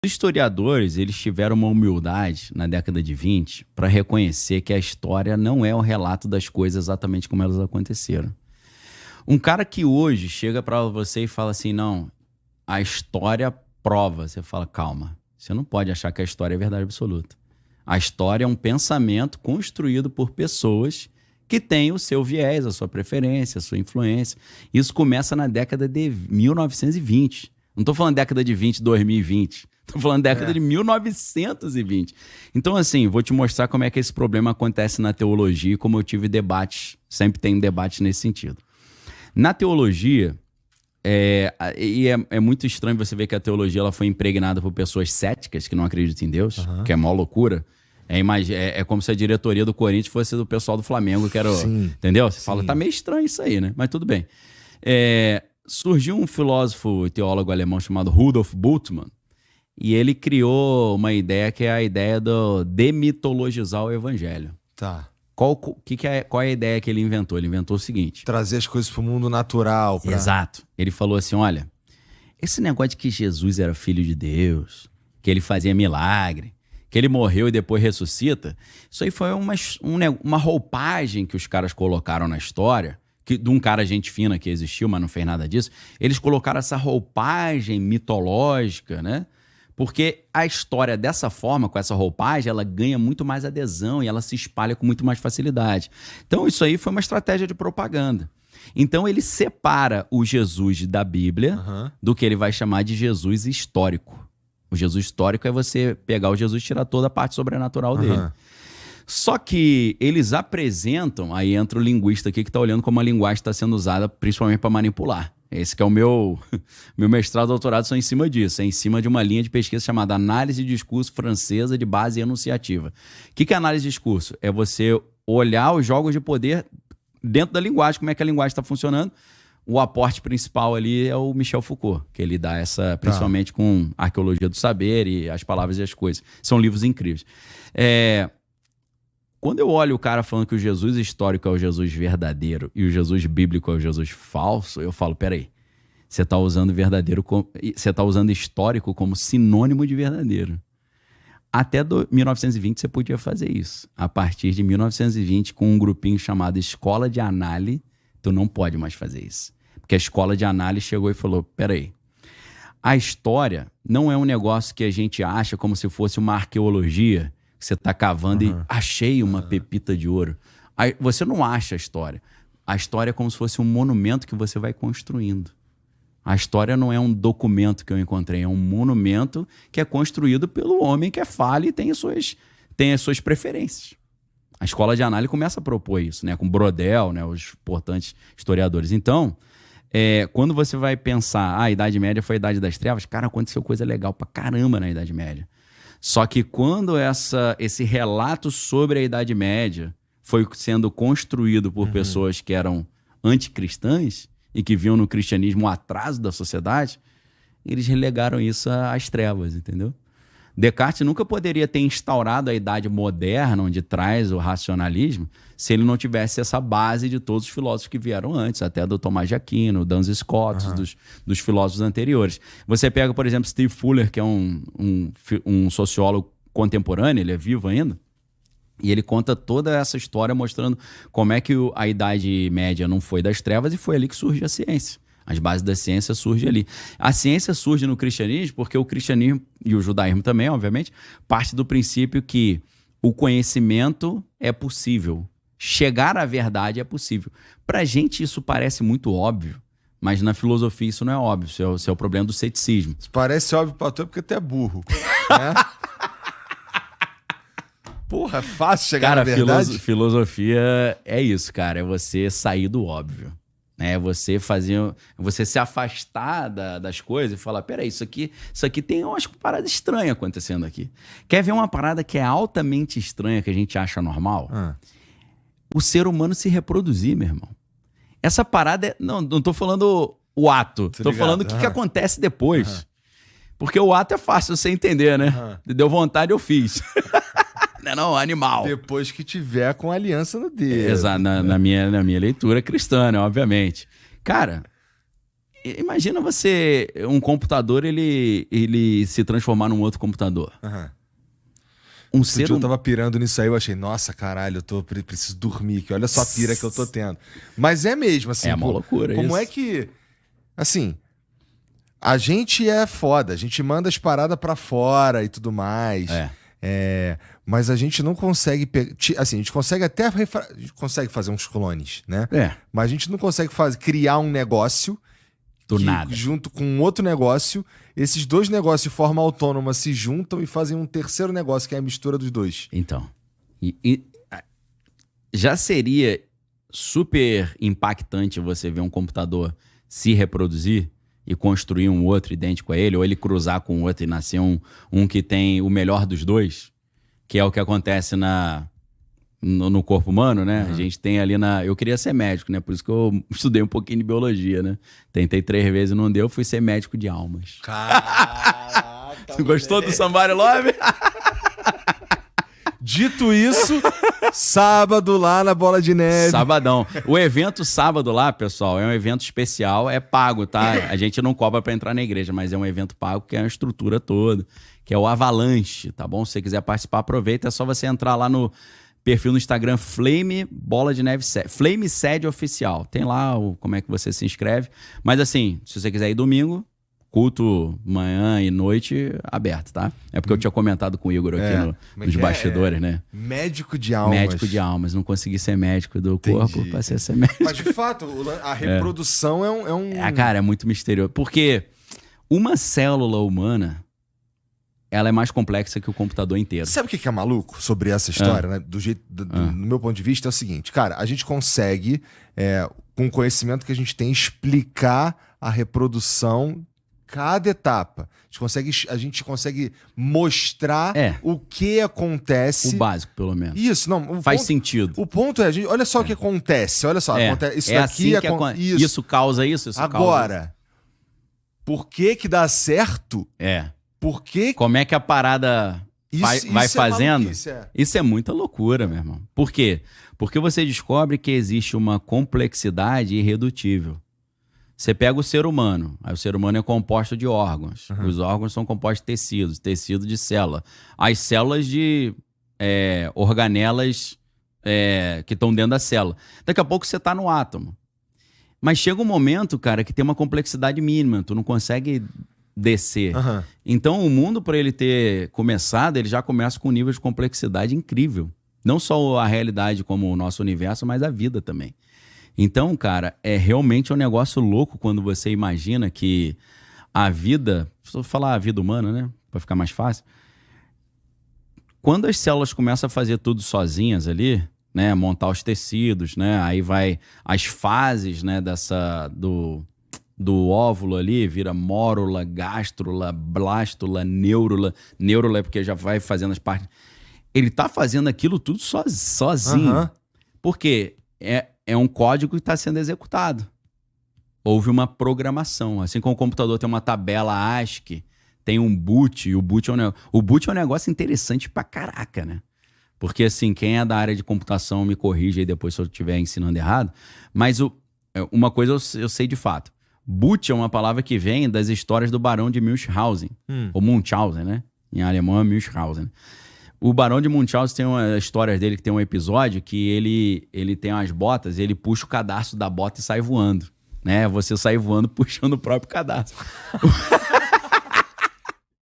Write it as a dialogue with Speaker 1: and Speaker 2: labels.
Speaker 1: Os historiadores, eles tiveram uma humildade na década de 20 para reconhecer que a história não é o relato das coisas exatamente como elas aconteceram. Um cara que hoje chega para você e fala assim, não, a história prova. Você fala, calma, você não pode achar que a história é verdade absoluta. A história é um pensamento construído por pessoas que têm o seu viés, a sua preferência, a sua influência. Isso começa na década de 1920. Não estou falando década de 20, 2020. Estou falando década de 1920. Então, assim, vou te mostrar como é que esse problema acontece na teologia e como eu tive debates, sempre tem debates nesse sentido. Na teologia, é muito estranho você ver que a teologia ela foi impregnada por pessoas céticas que não acreditam em Deus, que é mó loucura. É como se a diretoria do Corinthians fosse do pessoal do Flamengo, que era. Entendeu? Você fala, tá meio estranho isso aí, né? Mas tudo bem. Surgiu um filósofo e teólogo alemão chamado Rudolf Bultmann, e ele criou uma ideia que é a ideia do demitologizar o evangelho.
Speaker 2: Tá.
Speaker 1: Qual é a ideia que ele inventou? Ele inventou o seguinte.
Speaker 2: Trazer as coisas para o mundo natural.
Speaker 1: Exato. Ele falou assim, olha, esse negócio de que Jesus era filho de Deus, que ele fazia milagre, que ele morreu e depois ressuscita, isso aí foi uma roupagem que os caras colocaram na história, de um cara gente fina que existiu, mas não fez nada disso. Eles colocaram essa roupagem mitológica, né? Porque a história dessa forma, com essa roupagem, ela ganha muito mais adesão e ela se espalha com muito mais facilidade. Então isso aí foi uma estratégia de propaganda. Então ele separa o Jesus da Bíblia do que ele vai chamar de Jesus histórico. O Jesus histórico é você pegar o Jesus e tirar toda a parte sobrenatural dele. Só que eles apresentam, aí entra o linguista aqui que está olhando como a linguagem está sendo usada principalmente para manipular. Esse que é o meu mestrado e doutorado são em cima disso, é em cima de uma linha de pesquisa chamada Análise de Discurso Francesa de Base Enunciativa. O que é análise de discurso? É você olhar os jogos de poder dentro da linguagem, como é que a linguagem está funcionando. O aporte principal ali é o Michel Foucault, que ele dá essa, principalmente com Arqueologia do Saber e As Palavras e as Coisas. São livros incríveis. Quando eu olho o cara falando que o Jesus histórico é o Jesus verdadeiro e o Jesus bíblico é o Jesus falso, eu falo, peraí, você está usando você está usando histórico como sinônimo de verdadeiro. Até 1920 você podia fazer isso. A partir de 1920, com um grupinho chamado Escola de Análise, tu não pode mais fazer isso. Porque a Escola de Análise chegou e falou, peraí, a história não é um negócio que a gente acha como se fosse uma arqueologia, que você está cavando e achei uma pepita de ouro. Aí você não acha a história. A história é como se fosse um monumento que você vai construindo. A história não é um documento que eu encontrei, é um monumento que é construído pelo homem que é falho e tem as suas preferências. A Escola de Análise começa a propor isso, né? Com Brodel, né? Os importantes historiadores. Então, quando você vai pensar, a Idade Média foi a Idade das Trevas, cara, aconteceu coisa legal pra caramba na Idade Média. Só que quando esse relato sobre a Idade Média foi sendo construído por pessoas que eram anticristãs e que viam no cristianismo o atraso da sociedade, eles relegaram isso às trevas, entendeu? Descartes nunca poderia ter instaurado a Idade Moderna, onde traz o racionalismo, se ele não tivesse essa base de todos os filósofos que vieram antes, até do Tomás de Aquino, Duns Scott, dos filósofos anteriores. Você pega, por exemplo, Steve Fuller, que é um sociólogo contemporâneo, ele é vivo ainda, e ele conta toda essa história mostrando como é que a Idade Média não foi das trevas e foi ali que surge a ciência. As bases da ciência surgem ali. A ciência surge no cristianismo porque o cristianismo, e o judaísmo também, obviamente, parte do princípio que o conhecimento é possível. Chegar à verdade é possível. Pra gente isso parece muito óbvio, mas na filosofia isso não é óbvio. Isso é o problema do ceticismo.
Speaker 2: Isso parece óbvio pra tu porque tu é burro. Né? Porra, é fácil chegar na verdade?
Speaker 1: Filosofia é isso, cara. É você sair do óbvio. Você se afastar das coisas e falar, peraí, isso aqui tem umas paradas estranhas acontecendo aqui. Quer ver uma parada que é altamente estranha, que a gente acha normal? O ser humano se reproduzir, meu irmão. Essa parada, não tô falando o ato, tô falando o que acontece depois. Porque o ato é fácil você entender, né? Deu vontade, eu fiz. Não, animal.
Speaker 2: Depois que tiver com aliança no dedo.
Speaker 1: Exato, na minha leitura cristã, né, obviamente. Cara, Imagina você, um computador, ele se transformar num outro computador. Um ser
Speaker 2: Eu tava pirando nisso aí, eu achei, nossa, caralho, preciso dormir, que olha só a pira que eu tô tendo. Mas é mesmo, assim.
Speaker 1: É uma loucura
Speaker 2: como
Speaker 1: isso.
Speaker 2: É que... Assim, a gente é foda, a gente manda as paradas pra fora e tudo mais. Mas a gente não consegue... Assim, a gente consegue até... A gente consegue fazer uns clones, né? Mas a gente não consegue criar um negócio...
Speaker 1: Do nada.
Speaker 2: Junto com um outro negócio, esses dois negócios de forma autônoma se juntam e fazem um terceiro negócio, que é a mistura dos dois.
Speaker 1: Então, já seria super impactante você ver um computador se reproduzir e construir um outro idêntico a ele, ou ele cruzar com o outro e nascer um que tem o melhor dos dois, que é o que acontece no corpo humano, né? A gente tem ali Eu queria ser médico, né? Por isso que eu estudei um pouquinho de biologia, né? Tentei 3 vezes e não deu, fui ser médico de almas.
Speaker 2: Caraca!
Speaker 1: Tu gostou do Somebody Love?
Speaker 2: Dito isso, sábado lá na Bola de Neve.
Speaker 1: Sabadão. O evento sábado lá, pessoal, é um evento especial, é pago, tá? A gente não cobra pra entrar na igreja, mas é um evento pago que é uma estrutura toda, que é o Avalanche, tá bom? Se você quiser participar, aproveita, é só você entrar lá no perfil no Instagram Flame Bola de Neve Flame Sede Oficial. Tem lá como é que você se inscreve. Mas assim, se você quiser ir domingo, culto manhã e noite aberto, tá? É porque eu tinha comentado com o Igor aqui nos bastidores, né?
Speaker 2: Médico de almas.
Speaker 1: Médico de almas. Não consegui ser médico do corpo, passei a ser médico.
Speaker 2: Mas de fato, a reprodução é um...
Speaker 1: Cara, é muito misterioso. Porque uma célula humana... ela é mais complexa que o computador inteiro.
Speaker 2: Sabe o que é maluco sobre essa história, né? No meu ponto de vista é o seguinte, cara, a gente consegue, com o conhecimento que a gente tem, explicar a reprodução, cada etapa. A gente consegue mostrar o que acontece.
Speaker 1: O básico, pelo menos.
Speaker 2: Isso, não.
Speaker 1: Faz sentido.
Speaker 2: O ponto é, olha só o que acontece. Olha só, isso daqui
Speaker 1: assim isso causa isso.
Speaker 2: Agora, por que dá certo? Por que...
Speaker 1: Como é que a parada vai fazendo? Isso é muita loucura, meu irmão. Por quê? Porque você descobre que existe uma complexidade irredutível. Você pega o ser humano. Aí o ser humano é composto de órgãos. Os órgãos são compostos de tecidos. Tecido de célula. As células de organelas que estão dentro da célula. Daqui a pouco você está no átomo. Mas chega um momento, cara, que tem uma complexidade mínima. Tu não consegue... descer. Então, o mundo, para ele ter começado, ele já começa com um nível de complexidade incrível. Não só a realidade como o nosso universo, mas a vida também. Então, cara, é realmente um negócio louco quando você imagina que a vida... Se eu falar a vida humana, né? Para ficar mais fácil. Quando as células começam a fazer tudo sozinhas ali, né? Montar os tecidos, né? Aí vai as fases, né? Do óvulo ali, vira mórula, gástrula, blástula, neurula. Neurula é porque já vai fazendo as partes. Ele tá fazendo aquilo tudo sozinho. Porque é um código que está sendo executado. Houve uma programação. Assim como o computador tem uma tabela ASCII, tem um boot, e o boot é um negócio interessante pra caraca, né? Porque, assim, quem é da área de computação me corrige aí depois se eu estiver ensinando errado. Mas uma coisa eu sei de fato. Boot é uma palavra que vem das histórias do Barão de Munchausen. Ou Munchausen, né? Em alemão é Munchausen. O Barão de Munchausen tem uma história dele que tem um episódio que ele tem umas botas e ele puxa o cadarço da bota e sai voando. Né? Você sai voando puxando o próprio cadarço.